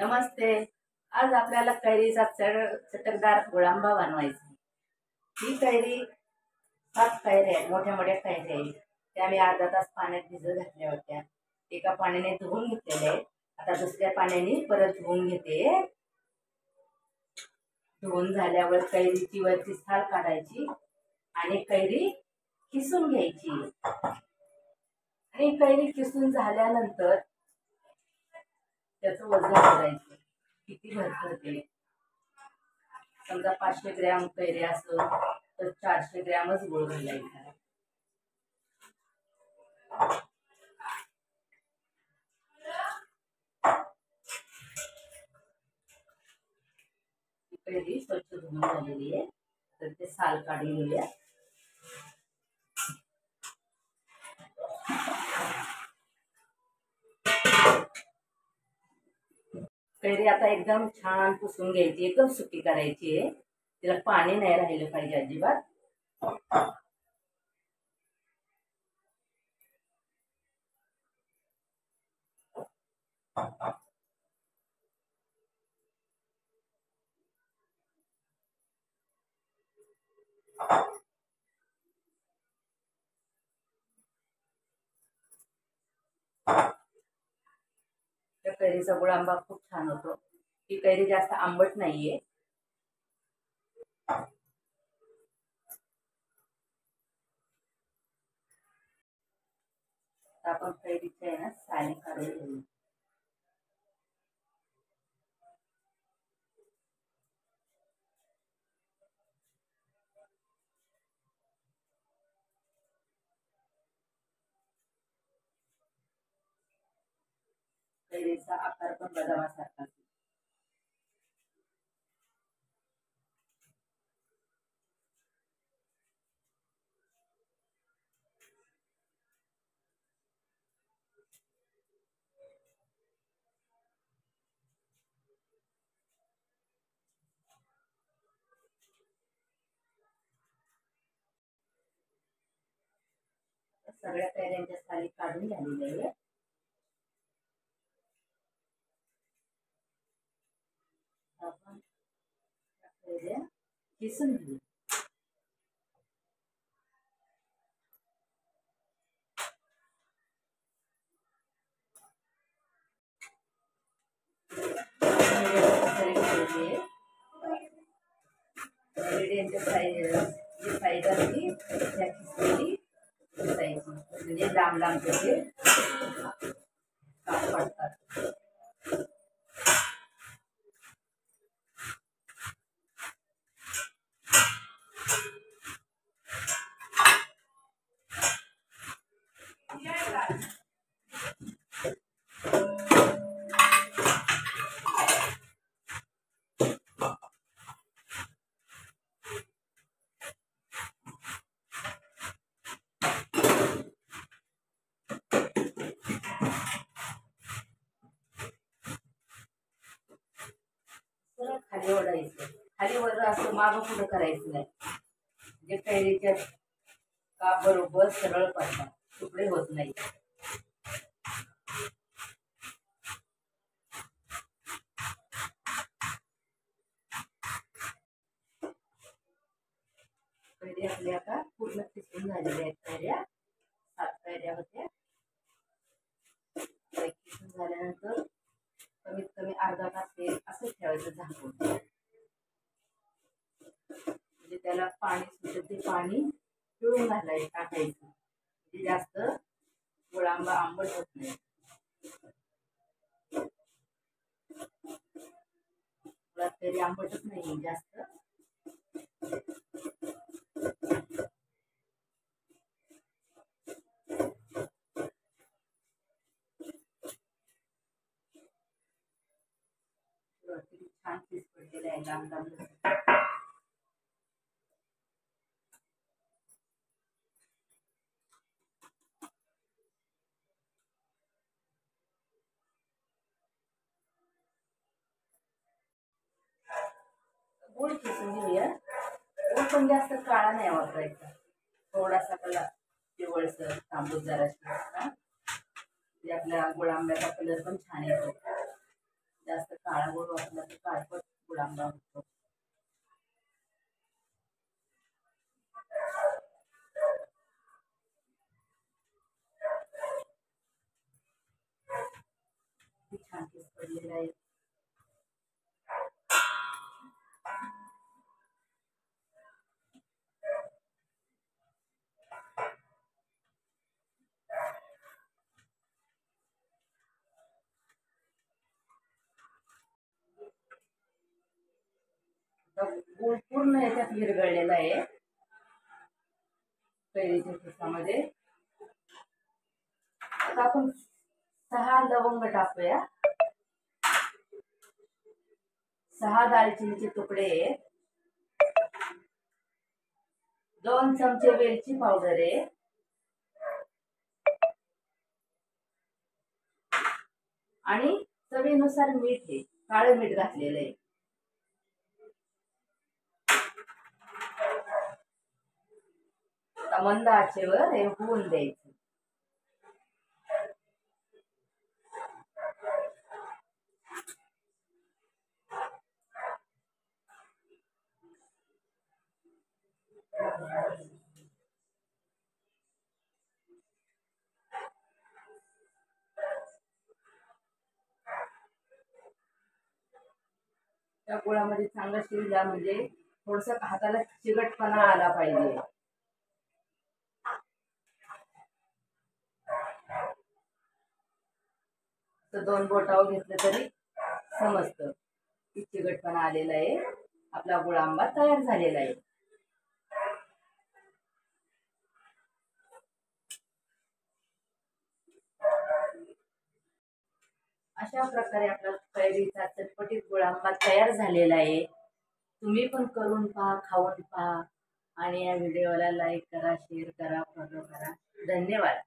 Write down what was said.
नमस्ते। आज आपल्याला कैरीचा चटकदार गुळांबा बनवायचा। ही कैरी 7 कैऱ्या आहेत, मोठ्या मोठ्या कैऱ्या आहेत। त्या मी अर्धा तास पाण्यात भिजत घातल्या होत्या। एका पाण्याने धुवून घेतलेले आहेत। आता दुसऱ्या पाण्याने परत धुवून घेते। धुवून झाल्यावर कैरीची वरची साल काढायची आणि कैरी किसून घ्यायची। आणि कैरी किसून झाल्यानंतर त्याचं वजन करायचं, किती भरतं ते। समजा 500 ग्रॅम कैरी असेल तर 400 ग्रॅमच गुळ घालायचा। कैरी स्वच्छ धुवून झालेली आहे, तर ते साल काढून घेऊया। कैरी आता एकदम छान पुसून घ्यायची, एकदम सुकी करायची आहे। तिला पाणी नाही राहिलं पाहिजे अजिबात। त्या कैरीचा गुळांबा खूप छान होतो। ही कैरी जास्त आंबट नाहीये। आपण कैरीच्या ना साली काढून घेऊ। कैरीचा आकार पण बदामासारखा। सगळ्या कैऱ्यांच्या साली काढून झालेल्या आहे। आपण कैऱ्या किसून घेऊ। साईड असली त्या खिसलेली दिसायची, म्हणजे लांब लांब त्याचे काप पडतात। खाली ओढायचं, खाली वर असं मागं पुढं करायचं नाही, म्हणजे कैरीच्या काप बरोबर सरळ पडतात, तुकडे होत नाही। कैरी आपल्या आता पूर्ण किसून झालेल्या आहेत। कैऱ्या 7 कैऱ्या होत्या। किसून झाल्यानंतर कमीत कमी अर्धा तास असंच ठेवायचं झाकून, म्हणजे त्याला पाणी सुटत ते पाणी पिळून टाकायचं, म्हणजे जास्त गुळांबा आंबट होत नाही। कैरी आंबटच नाही जास्त। छान पीस पडलेले आहे, लांब लांब। गुळ किसून घेऊया। गुळ पण जास्त काळा नाही वापरायचा, थोडासा कलर पिवळसर तांबूस जरासा, म्हणजे आपल्या गुळांब्याचा कलर पण छान येतो। जास्त काळा गोड वापरला तर काळपट गुळ आंबा होतो. छान किस पडलेला आहे. गुळ पूर्ण याच्यात विरघळलेला आहे कैरीच्या किसामध्ये. आता आपण 6 लवंग टाकूया, 6 दालचिनीचे तुकडे, 2 चमचे वेलची पावडर आहे आणि चवीनुसार मीठ आहे, काळं मीठ घातलेलं आहे. मंद आचेवर हे होऊन द्यायचं. त्या गुळामध्ये चांगलं शिजला म्हणजे थोडस हाताला चिकटपणा आला पाहिजे. तर 2 बोटावर घेतलं तरी समजतं की चिकटपणा आलेला आहे, आपला गुळ आंबा तयार झालेला आहे. अशा प्रकारे आपला कैरीचा चटपटीत गुळ आंबा तयार झालेला आहे. तुम्ही पण करून पहा, खाऊन पहा आणि या व्हिडिओला लाईक करा, शेअर करा, फॉलो करा. धन्यवाद.